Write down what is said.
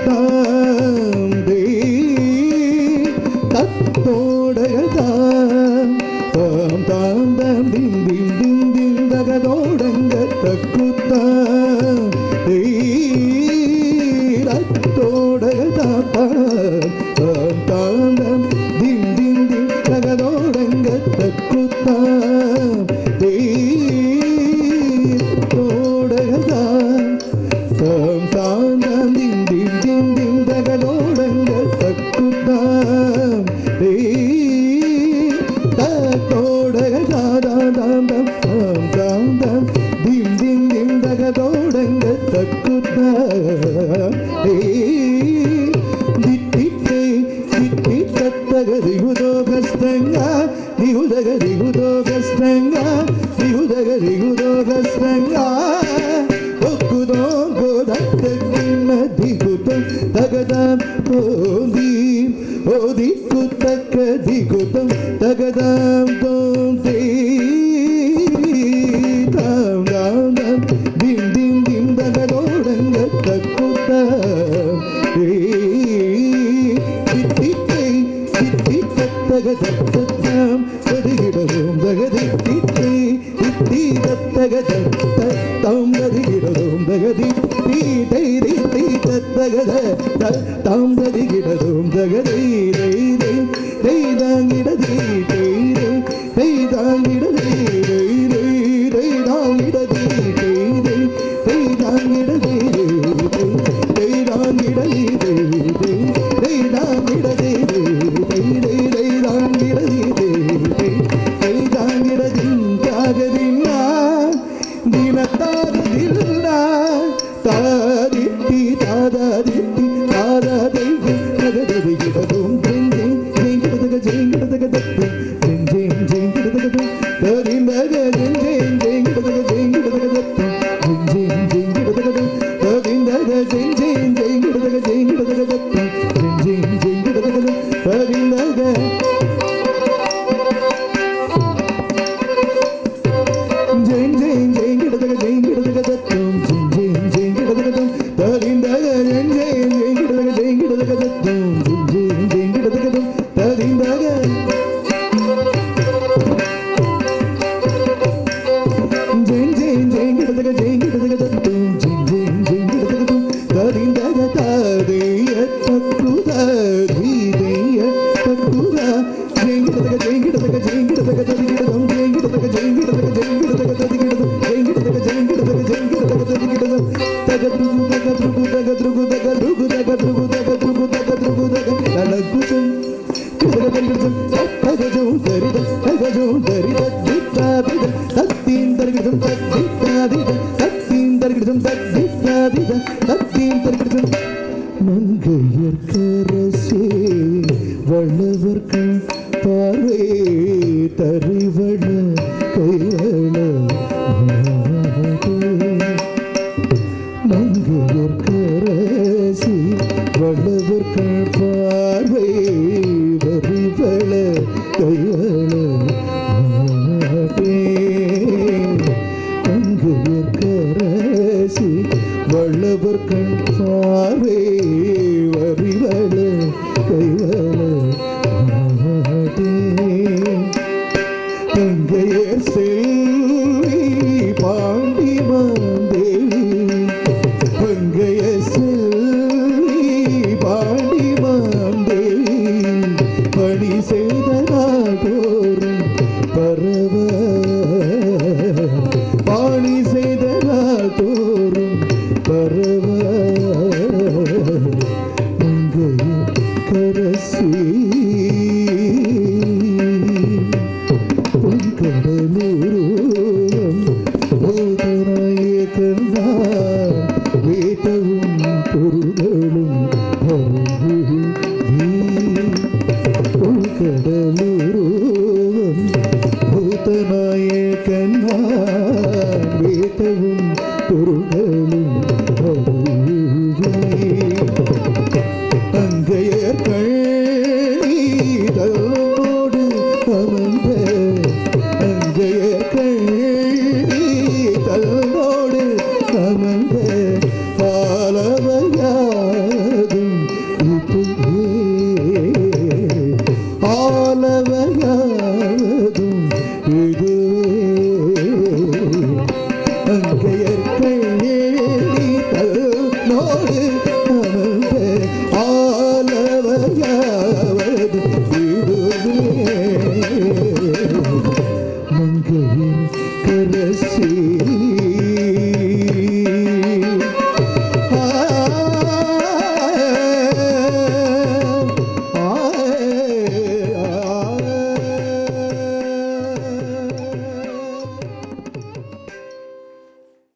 தக்குத்தாம் தே தத்தோடகதாம் தாம் தாம் தாம் திம் திம் திம் திம் தகதோடங்க தக்குத்தாம் தே தத்தோடகதாம் தாம் தாம் தாம் திம் திம் திம் தகதோடங்க தக்குத்தாம் தே தோடகதாம் தாம் தாம் தாம் திம் திம் திம் திம் தகதோடங்க தக்குத்தாம் தே தத்தோடகதாம் தாம் தாம் தாம் தாம் தாம் திம் திம் திம் தகதோடங்க தக்குத்தாம் தே தித்தித்தை தித்தி தத்தகதிகுதோ கஸ்தங்கா ದಿಗುದಗದಿಗುದೋ ಗಸ್ತಂಗ ದಿಗುದಗದಿಗುದೋ ಗಸ್ತಂಗ ಒಕ್ಕುದೋ ಗೋದತ್ತಕ್ಕಿನ್ನ ದಿಗುದೋ ತಗದಾಂ ಓದಿ ಓದಿ ಕುತ್ತಕ್ಕ ದಿಗುದೋ ತಗದಾಂ ತೋಂತಿ ತಾಂ ದಾಂ ದಾಂ ದಿಂ ದಿಂ ದಿಂ ದಗದೋಡಂಗ ತಕ್ಕುತ್ತಾಂ ತಿತ್ತಿತ್ತೈ ತಿತ್ತಿ ತತ್ತಗದತ್ತತ್ತಾಂ தருகிறதும் தகதித்தித்தை தித்தி தத்தகதத்த தாம் தருகிறதும் தகதித்தி தைரி தை தத்தகத தாம் தருகிறதும் தகதை தை தை தை தாங்கிடதி தை தை தை தாங்கிடதி தை தை தை தாங்கிடதி தை தை தை தாங்கிடதி தை தை தாங்கிடதி தை தை தை தாங்கிடதி தை தை தை தாங்கிடதி தாதித்தி தாதித்தி தாதை தகததிகிடதும் ஜெஞ்செங் ஜெங்கிடதக ஜெங்கிடதக தத்து ஜெஞ்செங் ஜெங்கிடதக தரிந்தக ஜெஞ்செங் ஜெங்கிடதக ஜெங்கிடதக தத்து ஜெஞ்செங் ஜெங்கிடதக தரிந்தக ஜெஞ்செங் ஜெங்கிடதக ஜெங்கிடதக தத்து ஜெஞ்செங் ஜெங்கிடதக தரிந்தக ஜெஞ்செங் ஜெங்கிடதக ஜெங்கிடதக தத்து மங்கையர்க்கரசே வளவர்கள் பார்வை தறிவள கைவள மங்கையர்க்கரசே வளவர்கள் பார்வை வரிவள கைவள மங்கையர்க்கரசே வளவர்கள் பார்வை வரிவள கைவள தங்கைய செல்வி பாண்டி மாந்தேவி தங்கைய செல்வி பாண்டி மாந்தேவி பணி செய்தனாதோறும் பரவ பாணி செய்தனாதோறும் பரவ கரசி கடலூரம் போதனாய கண்ணா வேதவும் பொருளும் கடலூர்